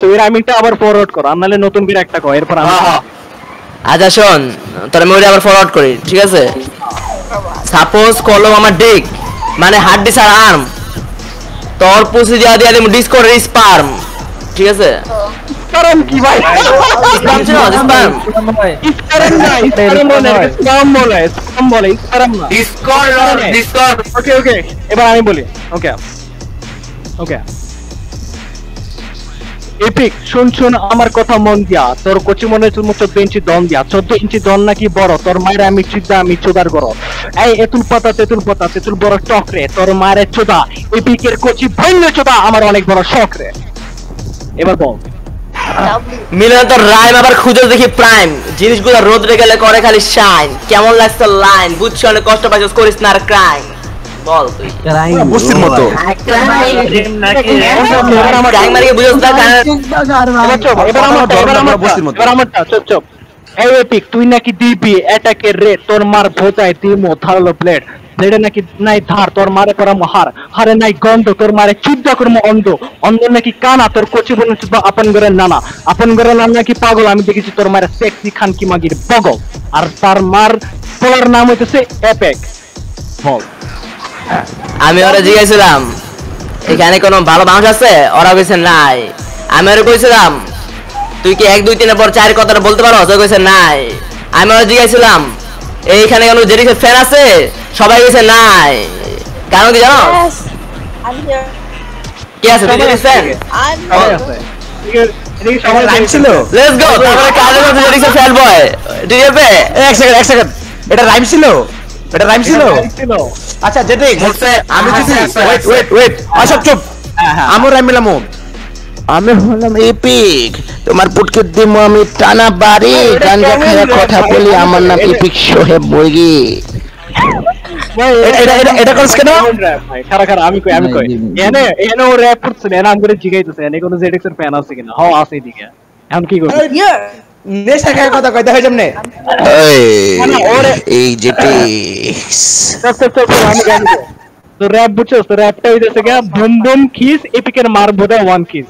তুই রাইমিংটা আবার ফরওয়ার্ড কর, আর নাহলে নতুন করে একটা কর, এরপর আমি। আচ্ছা শোন, তোর আমি ওটা আবার ফরওয়ার্ড করি, ঠিক আছে? সাপোজ কলম আমার ডিক মানে হার্ড ডিস্ক আর আর্ম, তোর পুসি দিয়া দিয়া দিমু ডিসকোর স্পার্ম, ঠিক আছে? কারণ কি ভাই? স্পার্ম ছিল স্পার্ম, ইসকারম না, ইসকারম বলে, স্পাম বলে, ইসকারম না। ডিসকোর। ওকে ওকে, এবার আমি বলি। ওকে ওকে, এপিক শুন শুন আমার কথা মন দিয়া, তোর কচি মনে চুল 14 ইঞ্চি দন দিয়া, 14 ইঞ্চি দন নাকি বড়, তোর মায়ের আমি চিদ্দা আমি চোদার গর। এই তেঁতুল পাতা তেঁতুল বড় টক রে, তোর মায়ের চোদা, এপিকের কচি ভৈন্য চোদা আমার অনেক বড় শখ রে। এবার বল। মিলন তোর রাইম আবার খুঁজে দেখি প্রাইম, জিনিসগুলো রোদরে গেলে করে খালি শাইন, কেমন লাগছে লাইন, বুঝছি অনেক কষ্ট পাইছিস করিস না আর ক্রাইম। বল তুই বস্তির মতো। ক্রাইম মানে কি বুঝছ না? এবার আমারটা চুপ চুপ। এই এপিক তুই নাকি দিবি অ্যাটাকের রে, তোর মার ভোজায় দিমো ধারালো ব্লেড, ব্লেডে নাকি নাই ধার, তোর মারে করা হার, হারে নাই গন্ধ, তোর মারে চুদ্দা করবো অন্ধ, অন্ধ নাকি কানা, তোর কচি বোন আপন ঘরের নানা, আপন ঘরের নাম নাকি পাগল, আমি দেখেছি তোর মায়ের সেক্সি খানকি মাগির বগল, আর তার মার পোলার নাম হইতেছে এপেক। বল। আমি ওরা জিজ্ঞাসিলাম এখানে কোনো ভালো মানুষ আছে, ওরা কইছে নাই। আমি ওরা কইছিলাম তুই কি 1 2 3 এর পর 4 কথাটা বলতে পারো, ওরা কইছে নাই। আমি ওরা জিজ্ঞাসিলাম এইখানে কোনো জেরিক্সের ফ্যান আছে, সবাই কইছে নাই। কারণ কি জানো? কি আছে জেরিক্স ফ্যান? Let's go. তারপরে কাজে করতে জেরিক্সের ফ্যান বয়, ঠিক আছে? এক সেকেন্ড, এটা রাইম ছিল? আচ্ছা যেতে আমি যদি ওয়েট আচ্ছা চুপ, আমার রাইম মিলামো। আমি হলাম এপিক, তোমার পুটকে দিমু আমি টানা বাড়ি, গাঞ্জা খায়া কথা বলি, আমার নাম এপিক সোহেব মুরগি। এটা করছ কেন? খারা আমি কই এনে ও র‍্যাপ করছে না, নাম করে জিগাইতেছে এনে কোন জেডিক্স এর ফ্যান আছে কিনা। হ্যাঁ আছে এদিকে, এখন কি করব? নেশা খায় কথা কইতে হয় যেমনে এই জেটিক্স আমি জানি তো র‍্যাপ বুঝছস, তো র‍্যাপটা হইতেছে কি বুম বুম কিস, এপিকের মার বোধা ওয়ান কিস।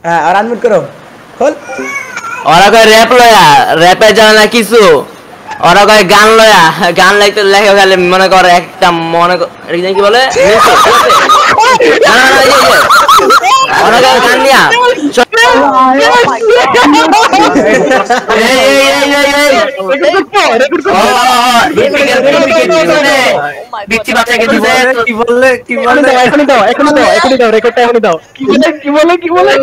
হ্যাঁ আর আনমিউট করো, খোল। ওরা কয় র‍্যাপ লয়া, র‍্যাপে জানে না কিছু। ওরা কয় গান লয়া, গান লাইতে লেখে গেলে মনে করে একটা মনে এটা কি বলে ওরা কয় গান নিয়া কি বললে এখনই দাও রেকর্ডটা এখনই দাও। কি বলে